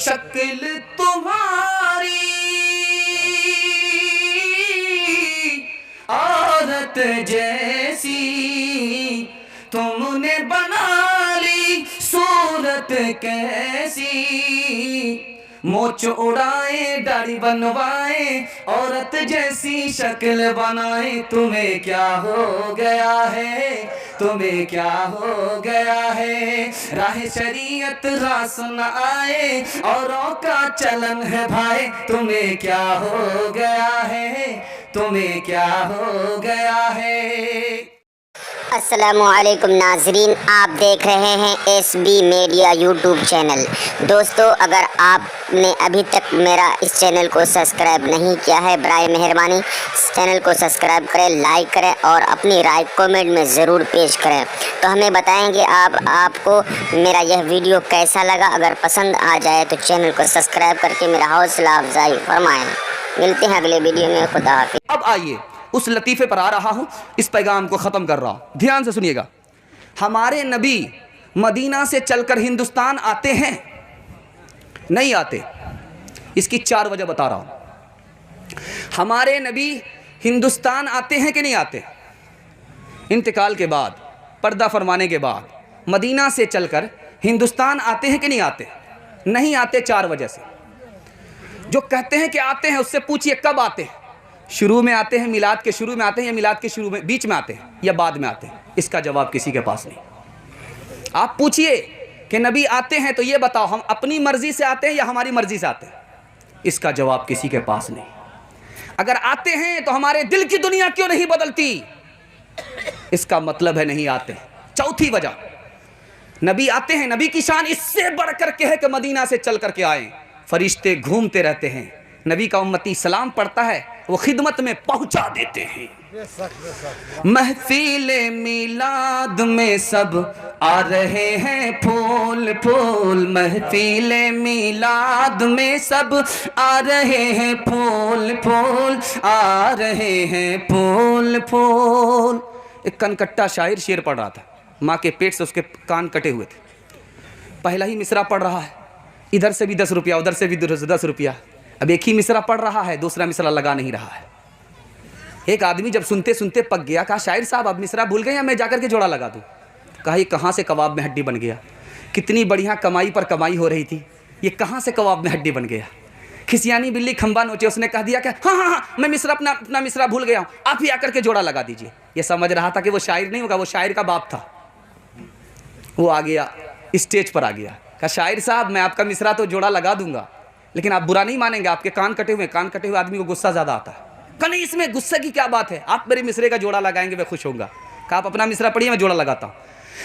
شکل تمہاری عورت جیسی تم نے بنا لی صورت کیسی موچ اڑائے داڑھی بنوائے عورت جیسی شکل بنائے تمہیں کیا ہو گیا ہے تمہیں کیا ہو گیا ہے راہ شریعت راس نہ آئے اوروں کا چلن ہے بھائی تمہیں کیا ہو گیا ہے تمہیں کیا ہو گیا ہے السلام علیکم ناظرین، آپ دیکھ رہے ہیں S B media YouTube channel. دوستو، اگر آپ نے ابھی تک میرا اس چینل کو سبسکرائب نہیں کیا ہے، برائے مہربانی اس چینل کو سبسکرائب کریں، لائک کریں اور اپنی رائے کومنٹ میں ضرور پیش کریں۔ تو ہمیں بتائیں کہ آپ کو میرا یہ ویڈیو کیسا لگا۔ اگر پسند آ جائے تو چینل کو سبسکرائب کر کے میرا حوصلہ افزائی فرمائیں۔ ملتے ہیں اگلے ویڈیو میں، خدا حافظ۔ اب آئیے اس لطیفے پر آ رہا ہوں، اس پیغام کو ختم کر رہا ہوں، دھیان سے سنیے گا۔ ہمارے نبی مدینہ سے چل کر ہندوستان آتے ہیں نہیں آتے؟ اس کی 4 وجہ بتا رہا ہوں۔ ہمارے نبی ہندوستان آتے ہیں کہ نہیں آتے؟ انتقال کے بعد، پردہ فرمانے کے بعد مدینہ سے چل کر ہندوستان آتے ہیں کہ نہیں آتے؟ نہیں آتے 4 وجہ سے۔ جو کہتے ہیں کہ آتے ہیں اس سے پوچھئے کب آتے ہیں؟ شروع میں آتے ہیں، میلاد کے شروع میں آتے ہیں، یا میلاد کے شروع میں بیچ میں آتے ہیں، یا بعد میں آتے ہیں؟ اس کا جواب کسی کے پاس نہیں۔ آپ پوچھئے کہ نبی آتے ہیں تو یہ بتاؤ ہم اپنی مرضی سے آتے ہیں یا ہماری مرضی سے آتے ہیں؟ اس کا جواب کسی کے پاس نہیں۔ اگر آتے ہیں تو ہمارے دل کی دنیا کیوں نہیں بدلتی؟ اس کا مطلب ہے نہیں آتے۔ چوتھی وجہ، نبی آتے ہیں، نبی کی شان اس سے بڑھ کر کے ہے کہ مدینہ سے چل کر کے آئیں، فرشتے گھومتے رہتے ہیں، نبی کا امتی سلام پڑھتا ہے، وہ خدمت میں پہنچا دیتے ہیں۔ محفل میلاد میں سب آ رہے ہیں پھول پھول، محفل میلاد میں سب آ رہے ہیں پھول پھول، آ رہے ہیں پھول پھول۔ ایک کنکٹا شاعر شعر پڑھ رہا تھا، ماں کے پیٹ سے اس کے کان کٹے ہوئے تھے، پہلا ہی مصرع پڑھ رہا ہے، ادھر سے بھی 10 روپیہ ادھر سے بھی 10 روپیہ، اب ایک ہی مصرع پڑھ رہا ہے، دوسرا مصرع لگا نہیں رہا ہے۔ ایک آدمی جب سنتے سنتے پک گیا، کہا شاعر صاحب اب مصرع بھول گئے یا میں جا کر کے جوڑا لگا دوں؟ کہا یہ کہاں سے کباب میں ہڈی بن گیا؟ کتنی بڑھیا کمائی پر کمائی ہو رہی تھی، یہ کہاں سے کباب میں ہڈی بن گیا؟ کھسیانی بلی کھمبا نوچے، اس نے کہہ دیا کہ ہاں میں مصرع اپنا مصرع بھول گیا ہوں، آپ ہی آ کر کے جوڑا لگا دیجئے۔ یہ سمجھ رہا تھا کہ وہ شاعر نہیں ہوگا، وہ شاعر کا باپ تھا۔ وہ آ گیا، اسٹیج پر آ گیا، کہا شاعر صاحب میں آپ کا مصرع تو جوڑا لگا دوں گا، لیکن آپ برا نہیں مانیں گے، آپ کے کان کٹے ہوئے آدمی کو غصہ زیادہ آتا ہے۔ کہا نہیں، اس میں غصے کی کیا بات ہے، آپ میرے مصرعے کا جوڑا لگائیں گے میں خوش ہوں گا۔ کہا آپ اپنا مصرع پڑھیے، میں جوڑا لگاتا ہوں۔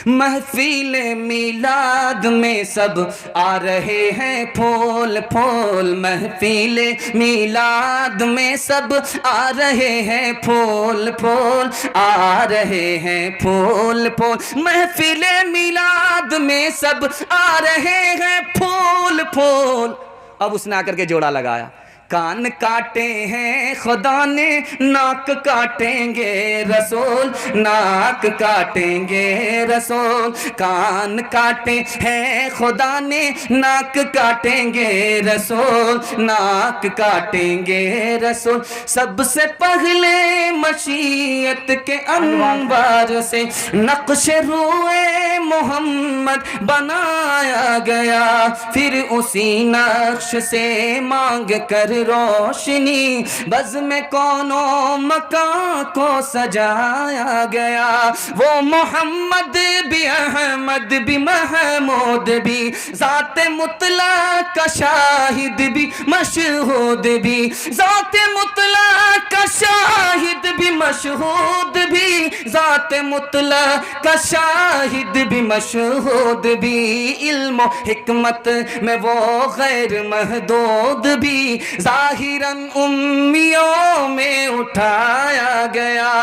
محفل میلاد میں سب آ رہے ہیں پھول پھول، محفل میلاد میں سب آ رہے ہیں پھول پھول، آ رہے ہیں پھول پھول، محفل میلاد میں سب آ رہے ہیں پھول پھول۔ اب اس نے آ کر کے جوڑا لگایا، کان کاٹے ہیں خدا نے ناک کاٹیں گے رسول، ناک کاٹیں گے رسول، کان کاٹے ہیں خدا نے ناک کاٹیں گے رسول، ناک کاٹیں گے رسول۔ سب سے پہلے مشیت کے انوار سے نقش روئے محمد بنایا گیا، پھر اسی نقش سے مانگ کر روشنی بزم کونوں مکان کو سجایا گیا۔ وہ محمد بھی احمد بھی محمود بھی، ذات مطلق کا شاہد بھی مشہود بھی، ذات مطلق کا شاہد بھی مشہود بھی، ذات مطلق کا شاہد بھی مشہود بھی، علم و حکمت میں وہ غیر محدود بھی، ظاہراً امیوں میں اٹھایا گیا۔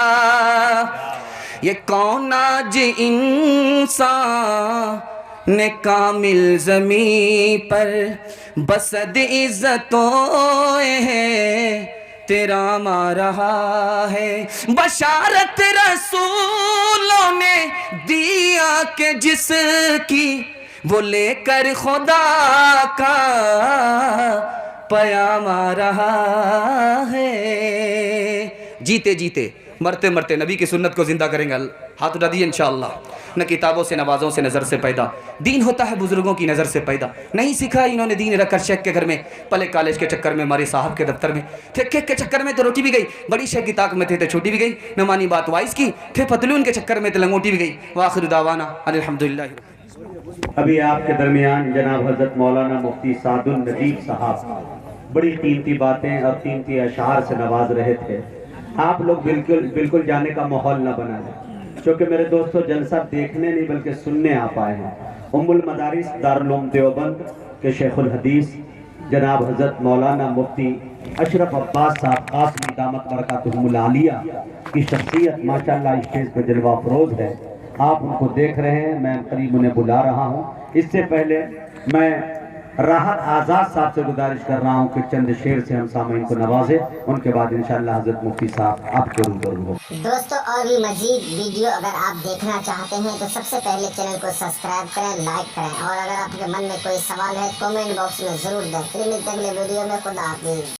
یہ کون آج انسان نے کامل زمین پر بسد عزتوں ہے تیرا ماں رہا ہے، بشارت رسولوں نے دیا کہ جس کی وہ لے کر خدا کا پیام آ رہا ہے. جیتے جیتے مرتے مرتے نبی کی سنت کو زندہ کریں گے. ہاتھ اٹھا دیے انشاءاللہ. نہ کتابوں سے نوازوں سے نظر سے پیدا, دین ہوتا ہے بزرگوں کی نظر سے پیدا. نہیں سیکھا انہوں نے دین رکھ کر شیخ کے گھر میں, پلے کالج کے چکر میں مارے صاحب کے دفتر میں. تھے کیک کے چکر میں تو روٹی بھی گئی, بڑی شیخ کی طاق میں تھے تو چھوٹی بھی گئی. نہ مانی بات وائس کی, تھے پتلون کے چکر میں تو لنگوٹی بھی گئی. وآخر دعوانا ان الحمدللہ. ابھی آپ کے درمیان جناب حضرت مولانا مفتی سعد النجیب صاحب بڑی قیمتی باتیں اور قیمتی اشعار سے نواز رہے تھے. آپ لوگ بالکل جانے کا ماحول نہ بنا لیں, چونکہ میرے دوستو جلسہ دیکھنے نہیں بلکہ سننے آپ آئے ہیں. ام المدارس دارالعلوم دیوبند کے شیخ الحدیث جناب حضرت مولانا مفتی اشرف عباس صاحب قاسمی دامت برکاتہم العالیہ کی شخصیت ماشاءاللہ اسٹیج پہ جلوہ افروز ہے. آپ ان کو دیکھ رہے ہیں, میں قریب انہیں بلا رہا ہوں. اس سے پہلے میں راحت آزاد صاحب سے گزارش کر رہا ہوں کہ چند شعر سے ہم سامعین کو نوازیں. ان کے بعد انشاءاللہ حضرت مفتی صاحب آپ کے روبرو ہو. دوستو اور بھی مزید ویڈیو اگر آپ دیکھنا چاہتے ہیں تو سب سے پہلے چینل کو سبسکرائب کریں, لائک کریں, اور اگر آپ کے من میں کوئی سوال ہے کامنٹ باکس میں ضرور دیں. پھر ملتے ہیں اگلے ویڈیو میں. خدا حافظ.